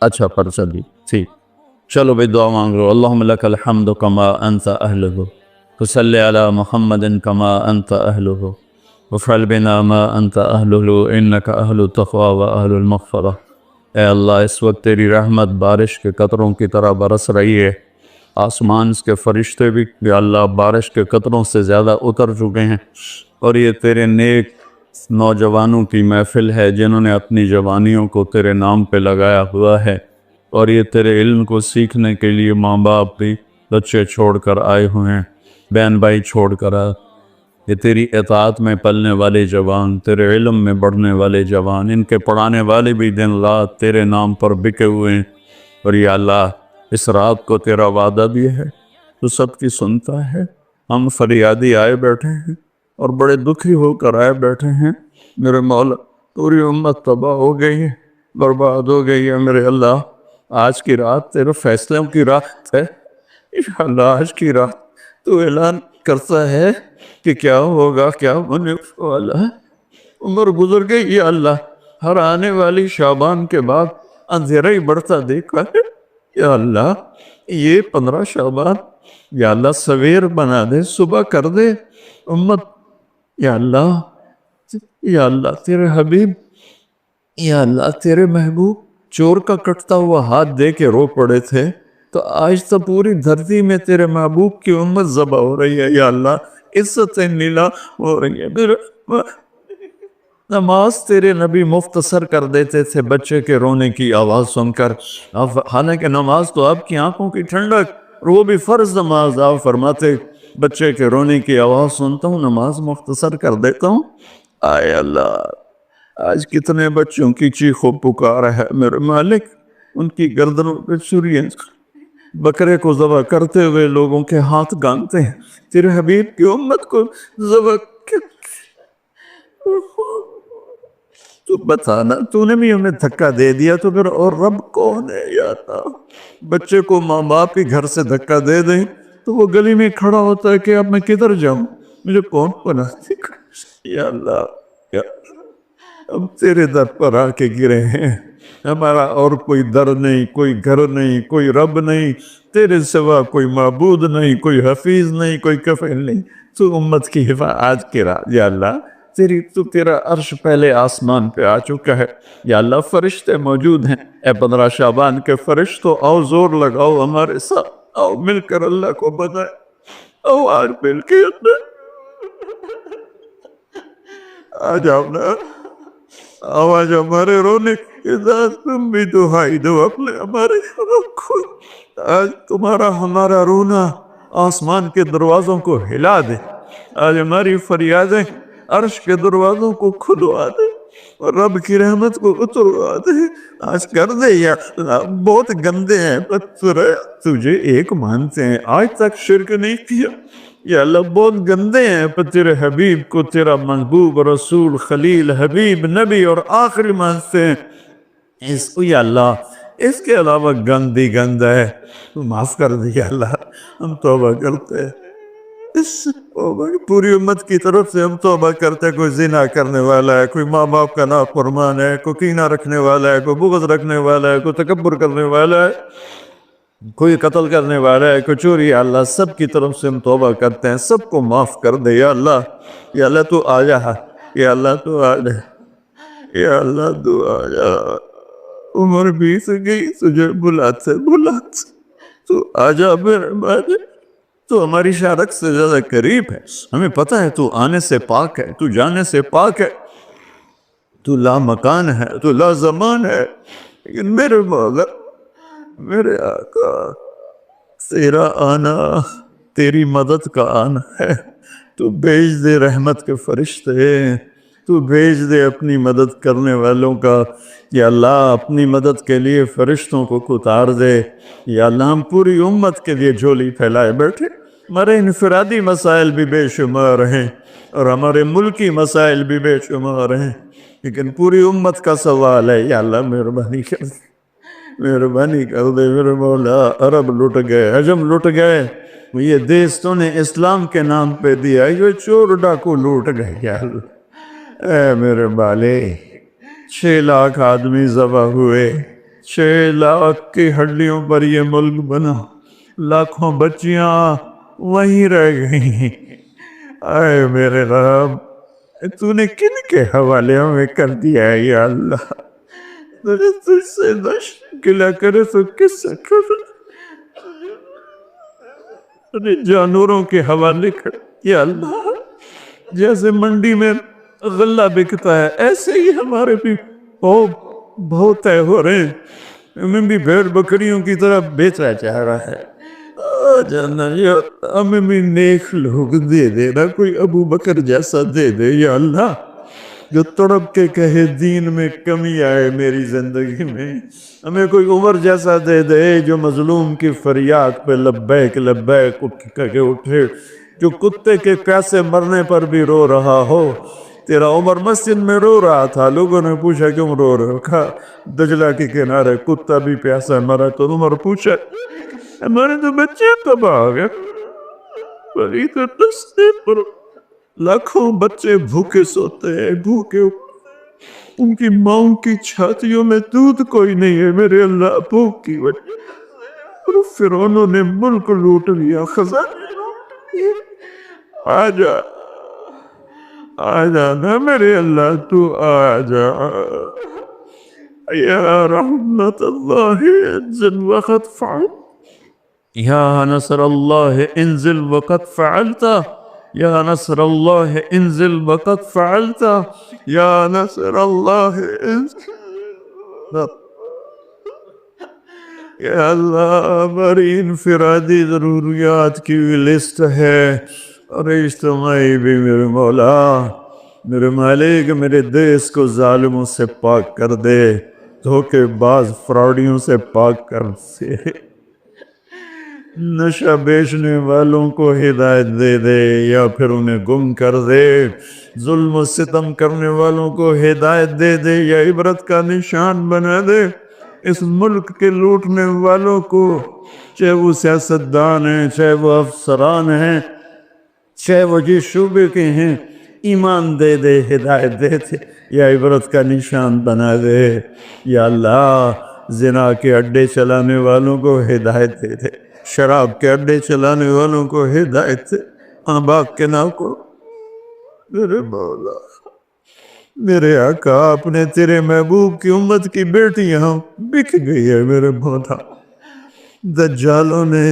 اچھا پرچہ دی ٹھیک. چلو بھائی دعا مانگ لو. اللہم لک الحمد کما انت اہلہ وصلی علی محمد کما انت اہلہ وفعل بنا ما انت اہلہ انک اہل التقوی و اہل المغفرہ. اے اللہ اس وقت تیری رحمت بارش کے قطروں کی طرح برس رہی ہے. آسمان کے فرشتے بھی یا اللہ بارش کے قطروں سے زیادہ اتر چکے ہیں، اور یہ تیرے نیک نوجوانوں کی محفل ہے جنہوں نے اپنی جوانیوں کو تیرے نام پہ لگایا ہوا ہے، اور یہ تیرے علم کو سیکھنے کے لیے ماں باپ بھی بچے چھوڑ کر آئے ہوئے ہیں، بہن بھائی چھوڑ کر آئے. یہ تیری اطاعت میں پلنے والے جوان، تیرے علم میں بڑھنے والے جوان، ان کے پڑھانے والے بھی دن رات تیرے نام پر بکے ہوئے ہیں. اور یا اللہ اس رات کو تیرا وعدہ بھی ہے تو سب کی سنتا ہے. ہم فریادی آئے بیٹھے ہیں اور بڑے دکھی ہو کر آئے بیٹھے ہیں. میرے مولا پوری امت تباہ ہو گئی ہے، برباد ہو گئی ہے. میرے اللہ آج کی رات تیرے فیصلوں کی رات ہے. انشاءاللہ آج کی رات تو اعلان کرتا ہے کہ کیا ہوگا کیا ہونے والا ہے. عمر گزر گئی یا اللہ، ہر آنے والی شعبان کے بعد اندھیرا ہی بڑھتا دیکھا ہے. یا اللہ یہ 15 شعبان یا اللہ سویر بنا دے، صبح کر دے امت. یا اللہ تیرے حبیب، یا اللہ تیرے محبوب چور کا کٹتا ہوا ہاتھ دے کے رو پڑے تھے، تو آج تو پوری دھرتی میں تیرے محبوب کی امت ذبح ہو رہی ہے. یا اللہ عزتیں نیلا ہو رہی ہے. نماز تیرے نبی مختصر کر دیتے تھے بچے کے رونے کی آواز سن کر، حالانکہ نماز تو آپ کی آنکھوں کی ٹھنڈک، اور وہ بھی فرض نماز. آپ فرماتے بچے کے رونے کی آواز سنتا ہوں نماز مختصر کر دیتا ہوں. آئے اللہ آج کتنے بچوں کی چیخ و پکار ہے میرے مالک. ان کی گردنوں پہ چھریاں، بکرے کو ذبح کرتے ہوئے لوگوں کے ہاتھ گانتے ہیں. تیرے حبیب کی امت کو ذبح تو بتانا، تو نے بھی ہمیں دھکا دے دیا تو پھر اور رب کون ہے. یا اللہ بچے کو ماں باپ کے گھر سے دھکا دے دیں تو وہ گلی میں کھڑا ہوتا ہے کہ اب میں کدھر جاؤں، مجھے کون پناہ دے گا. یا اللہ ہم تیرے در پر آ کے گرے ہیں. ہمارا اور کوئی در نہیں، کوئی گھر نہیں، کوئی رب نہیں، تیرے سوا کوئی معبود نہیں، کوئی حفیظ نہیں، کوئی کفیل نہیں. تو امت کی حفاظت آج کے رات یا اللہ تیرا عرش پہلے آسمان پہ آ چکا ہے. یا اللہ فرشتے موجود ہیں. اے 15 شعبان کے فرشتوں آؤ زور لگاؤ ہمارے ساتھ، آؤ مل کر اللہ کو بتائیں. آؤ آج مل کے آ جاؤ نا، آواز ہمارے رونے کے ساتھ تم بھی دہائی دو اپنے ہمارے کو. آج تمہارا ہمارا رونا آسمان کے دروازوں کو ہلا دے. آج ہماری فریادیں عرش کے دروازوں کو کھلوا دے اور رب کی رحمت کو اتروا دے. آج کر دے یا اللہ. بہت گندے ہیں پتھر، تجھے ایک مانتے ہیں، آج تک شرک نہیں کیا. یا اللہ بہت گندے ہیں پر تیرے حبیب کو تیرا محبوب رسول خلیل حبیب نبی اور آخری مانتے ہیں. اس کو یا اللہ اس کے علاوہ گندی گند ہے، تو معاف کر دے. یا اللہ ہم توبہ کرتے ہیں، پوری امت کی طرف سے ہم توبہ کرتے ہیں. کوئی زنا کرنے والا ہے، کوئی ماں باپ کا نافرمان ہے، کوئی کینہ رکھنے والا ہے، کوئی بغض رکھنے والا ہے، کوئی تکبر کرنے والا ہے، کوئی قتل کرنے والا ہے، کوئی چوری. یا اللہ سب کی طرف سے ہم توبہ کرتے ہیں، سب کو معاف کر دے. یا اللہ تو آ جا. یا اللہ تو آ جا. یا اللہ تو آ جا. عمر بیت گئی، تجھے بلاتے تو آ جا میرے مالک. تو ہماری شارک سے زیادہ قریب ہے، ہمیں پتہ ہے تو آنے سے پاک ہے، تو جانے سے پاک ہے، تو لا مکان ہے، تو لا زمان ہے. لیکن میرے مولا میرے آقا تیرا آنا تیری مدد کا آنا ہے. تو بھیج دے رحمت کے فرشتے، تو بھیج دے اپنی مدد کرنے والوں کا. یا اللہ اپنی مدد کے لیے فرشتوں کو اتار دے. یا اللہ ہم پوری امت کے لیے جھولی پھیلائے بیٹھے. ہمارے انفرادی مسائل بھی بے شمار ہیں اور ہمارے ملکی مسائل بھی بے شمار ہیں، لیکن پوری امت کا سوال ہے. یا اللہ مہربانی کر دے، مہربانی کر دے میرے مولا. عرب لٹ گئے، عجم لٹ گئے، یہ دیس تو نے اسلام کے نام پہ دیا، یہ چور ڈاکو لوٹ گئے. یا اللہ اے میرے بالے 6 لاکھ آدمی ذبح ہوئے، 6 لاکھ کی ہڈیوں پر یہ ملک بنا، لاکھوں بچیاں وہیں رہ گئی۔ اے میرے رب، تو نے کن کے حوالے ہمیں کر دیا ہے یا اللہ؟ تجھ سے نشکلہ کرے تو کس سے کرے؟ جانوروں کے حوالے کر یا اللہ۔ جیسے منڈی میں غلہ بکتا ہے ایسے ہی ہمارے بھی بہت طے ہو رہے ہیں، ہمیں بھی بھیڑ بکریوں کی طرح بیچا جا رہا ہے۔ جانا یا ہمیں بھی نیک لوگ دے دے نا، کوئی ابو بکر جیسا دے دے یا اللہ، جو تڑپ کے کہے دین میں کمی آئے میری زندگی میں۔ ہمیں کوئی عمر جیسا دے دے جو مظلوم کی فریاد پہ لبیک لبیک کہہ کے اٹھے، جو کتے کے پیاسے مرنے پر بھی رو رہا ہو۔ تیرا عمر مسجد میں رو رہا تھا، لوگوں نے پوچھا کیوں رو رہے ہو؟ کہا دجلہ کے کنارے کتا بھی پیاسا مرا، تو عمر پوچھا ہمارے تو بچے تباہ ہو گئے، بڑی تو رستے پر لاکھوں بچے بھوکے سوتے ہیں، بھوکے ان کی ماؤں کی چھاتیوں میں دودھ کوئی نہیں ہے میرے اللہ، بھوک کی وجہ اور فرعونوں نے ملک لوٹ لیا، خزانے لوٹ لیے۔ آجا آجا نا میرے اللہ، تو آجا یا رحمت اللہ انزل وقت فعل، یا نصر اللہ انزل وقت فعلتا، یا نصر اللہ انزل وقت فعلتا، یا نصر اللہ انزل۔ یا اللہ ہماری انفرادی ضروریات کی بھی لسٹ ہے اور اجتماعی بھی، میرے مولا میرے مالک، میرے دیس کو ظالموں سے پاک کر دے، دھوکے باز فراڈیوں سے پاک کر دے، نشہ بیچنے والوں کو ہدایت دے دے یا پھر انہیں گم کر دے، ظلم و ستم کرنے والوں کو ہدایت دے دے یا عبرت کا نشان بنا دے۔ اس ملک کے لوٹنے والوں کو، چاہے وہ سیاستدان ہیں، چاہے وہ افسران ہیں، چاہے وہ جس شعبے کے ہیں، ایمان دے دے، ہدایت دے دے یا عبرت کا نشان بنا دے یا اللہ۔ زنا کے اڈے چلانے والوں کو ہدایت دے دے، شراب کے اڈے چلانے والوں کو ہدایت دے، باپ کے نام کو میرے مولا میرے آقا، اپنے تیرے محبوب کی امت کی بیٹیاں بک گئی ہے میرے مولا، دجالوں نے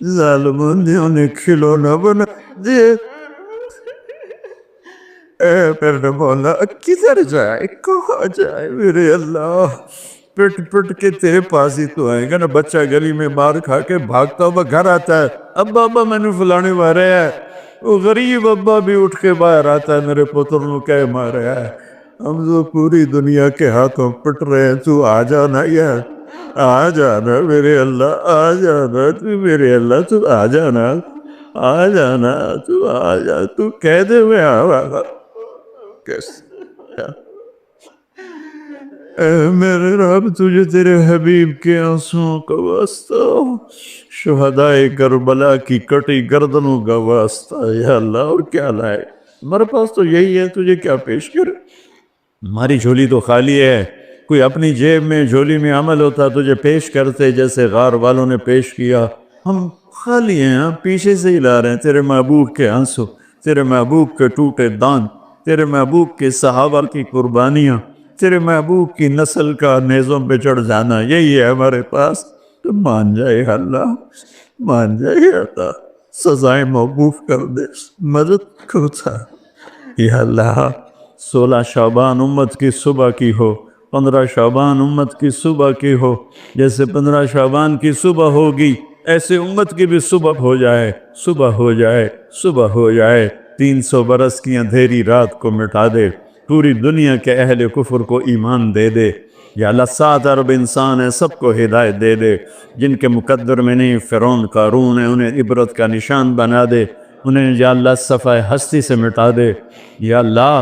ظالموں نے انہیں کھلونا بنا دے۔ اے میرے مولا کدھر جائے، کہاں جائے میرے اللہ؟ پٹ پٹ کے تیرے پاس ہی تو آئے گا نا۔ بچہ گلی میں مار کھا کے بھاگتا ہوا گھر آتا ہے، ابا ابا میں نے فلانے مارے ہے، وہ غریب ابا بھی اٹھ کے باہر آتا ہے میرے پتر نو کہہ مارے ہے۔ ہم تو پوری دنیا کے ہاتھوں پٹ رہے ہیں، تو آ جانا یار، آ جانا میرے اللہ، آ جانا تو میرے اللہ، تو آ جانا، آ جانا، تو آ جا، تو کہہ دے میں آ کیسے۔ اے میرے رب، تجھے تیرے حبیب کے آنسوں کا واسطہ، شہدائے کربلا کی کٹی گردنوں کا واسطہ یا اللہ، اور کیا لائے؟ ہمارے پاس تو یہی ہے، تجھے کیا پیش کرے؟ ہماری جھولی تو خالی ہے، کوئی اپنی جیب میں جھولی میں عمل ہوتا تجھے پیش کرتے، جیسے غار والوں نے پیش کیا۔ ہم خالی ہیں، ہم پیچھے سے ہی لا رہے ہیں تیرے محبوب کے آنسو، تیرے محبوب کے ٹوٹے دان، تیرے محبوب کے صحابہ کی قربانیاں، تیرے محبوب کی نسل کا نیزوں پہ چڑھ جانا، یہی ہے ہمارے پاس۔ تو مان جائے اللہ، مان جائے اللہ، سزائیں موقوف کر دے، مدد کرتا یا اللہ۔ 16 شعبان امت کی صبح کی ہو، 15 شعبان امت کی صبح کی ہو، جیسے 15 شعبان کی صبح ہوگی ایسے امت کی بھی صبح ہو جائے، صبح ہو جائے، صبح ہو جائے۔ 300 برس کی اندھیری رات کو مٹا دے، پوری دنیا کے اہل کفر کو ایمان دے دے یا اللہ۔ 7 ارب انسان ہیں، سب کو ہدایت دے دے، جن کے مقدر میں نہیں فرعون قارون ہے انہیں عبرت کا نشان بنا دے، انہیں یا اللہ صفحہ ہستی سے مٹا دے یا اللہ۔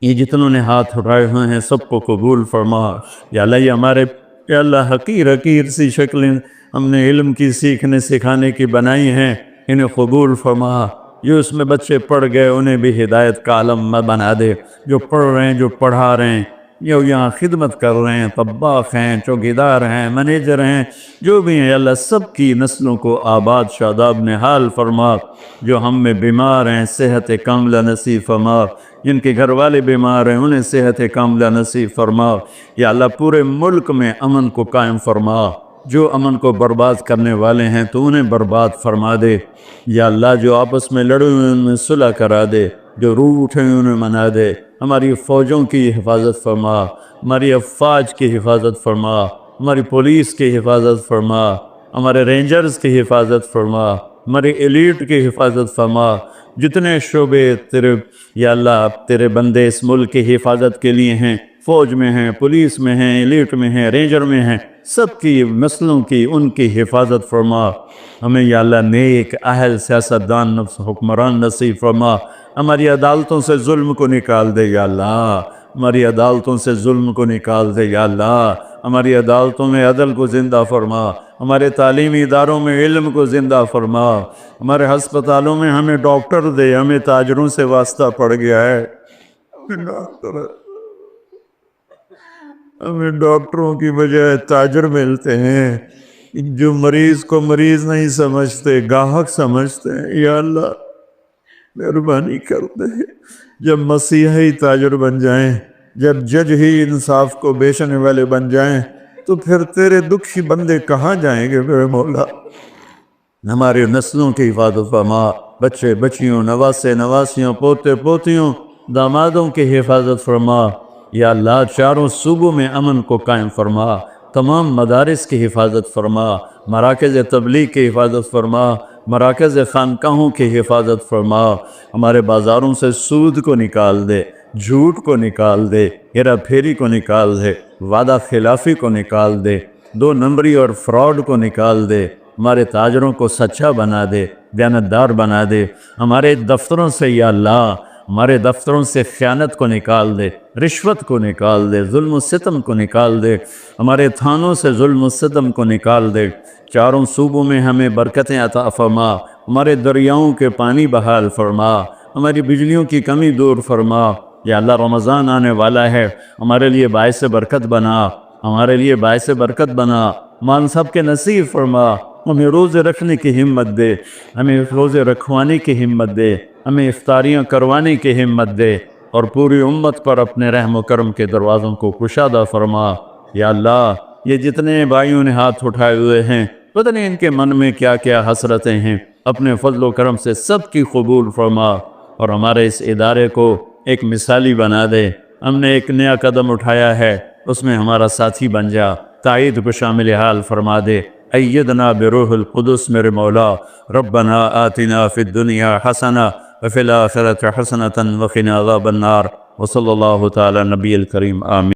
یہ جتنوں نے ہاتھ اٹھائے ہوئے ہیں سب کو قبول فرما یا اللہ۔ یہ ہمارے یا اللہ حقیر حقیر سی شکلیں ہم نے علم کی سیکھنے سکھانے کی بنائی ہیں، انہیں قبول فرما۔ جو اس میں بچے پڑھ گئے انہیں بھی ہدایت کا عالم بنا دے، جو پڑھ رہے ہیں، جو پڑھا رہے ہیں، جو یہاں خدمت کر رہے ہیں، طباخ ہیں، چوکیدار ہیں، منیجر ہیں، جو بھی ہیں اللہ سب کی نسلوں کو آباد شاداب نحال فرما۔ جو ہم میں بیمار ہیں صحت کاملہ نصیب فرما، جن کے گھر والے بیمار ہیں انہیں صحت کاملہ نصیب فرما۔ یا اللہ پورے ملک میں امن کو قائم فرما، جو امن کو برباد کرنے والے ہیں تو انہیں برباد فرما دے۔ یا اللہ جو آپس میں لڑے ہوئے ان میں صلح کرا دے، جو روٹھے ہیں انہیں منا دے۔ ہماری فوجوں کی حفاظت فرما، ہماری افواج کی حفاظت فرما، ہماری پولیس کی حفاظت فرما، ہمارے رینجرز کی حفاظت فرما، ہماری ایلیٹ کی حفاظت فرما۔ جتنے شعبے تیرے یا اللہ تیرے بندے اس ملک کی حفاظت کے لیے ہیں، فوج میں ہیں، پولیس میں ہیں، ایلیٹ میں ہیں، رینجر میں ہیں، سب کی نسلوں کی ان کی حفاظت فرما۔ ہمیں یا اللہ نیک اہل سیاستدان حکمران نصیب فرما۔ ہماری عدالتوں سے ظلم کو نکال دے یا اللہ، ہماری عدالتوں سے ظلم کو نکال دے یا اللہ، ہماری عدالتوں میں عدل کو زندہ فرما، ہمارے تعلیمی اداروں میں علم کو زندہ فرما، ہمارے ہسپتالوں میں ہمیں ڈاکٹر دے، ہمیں تاجروں سے واسطہ پڑ گیا ہے، ہمیں ڈاکٹروں کی بجائے تاجر ملتے ہیں جو مریض کو مریض نہیں سمجھتے، گاہک سمجھتے ہیں۔ یا اللہ مہربانی کرتے ہیں، جب مسیحی تاجر بن جائیں، جب جج ہی انصاف کو بیچنے والے بن جائیں تو پھر تیرے دکھی بندے کہاں جائیں گے میرے مولا؟ ہماری نسلوں کی حفاظت فرما، بچے بچیوں، نواسے نواسیوں، پوتے پوتیوں، دامادوں کی حفاظت فرما۔ یا اللہ چاروں صوبوں میں امن کو قائم فرما، تمام مدارس کی حفاظت فرما، مراکز تبلیغ کی حفاظت فرما، مراکز خانقاہوں کی حفاظت فرما۔ ہمارے بازاروں سے سود کو نکال دے، جھوٹ کو نکال دے، ہیرا پھیری کو نکال دے، وعدہ خلافی کو نکال دے، دو نمبری اور فراڈ کو نکال دے، ہمارے تاجروں کو سچا بنا دے، دیانتدار بنا دے۔ ہمارے دفتروں سے یا اللہ ہمارے دفتروں سے خیانت کو نکال دے، رشوت کو نکال دے، ظلم و ستم کو نکال دے، ہمارے تھانوں سے ظلم و ستم کو نکال دے۔ چاروں صوبوں میں ہمیں برکتیں عطا فرما، ہمارے دریاؤں کے پانی بحال فرما، ہماری بجلیوں کی کمی دور فرما۔ یا اللہ رمضان آنے والا ہے، ہمارے لیے باعث برکت بنا، ہمارے لیے باعث برکت بنا، مان سب کے نصیب فرما۔ ہمیں روزے رکھنے کی ہمت دے، ہمیں روزے رکھوانے کی ہمت دے، ہمیں افطاریاں کروانے کی ہمت دے، اور پوری امت پر اپنے رحم و کرم کے دروازوں کو کشادہ فرما۔ یا اللہ یہ جتنے بھائیوں نے ہاتھ اٹھائے ہوئے ہیں، پتہ نہیں ان کے من میں کیا کیا حسرتیں ہیں، اپنے فضل و کرم سے سب کی قبول فرما، اور ہمارے اس ادارے کو ایک مثالی بنا دے۔ ہم نے ایک نیا قدم اٹھایا ہے، اس میں ہمارا ساتھی بن جا، تائید کو شامل حال فرما دے۔ ایدنا بروح القدس میرے مولا، ربنا آتنا فی الدنیا حسنہ وفی الآخرۃ حسنۃ وقنا عذاب النار، وصلی اللہ تعالی نبی الکریم، آمین۔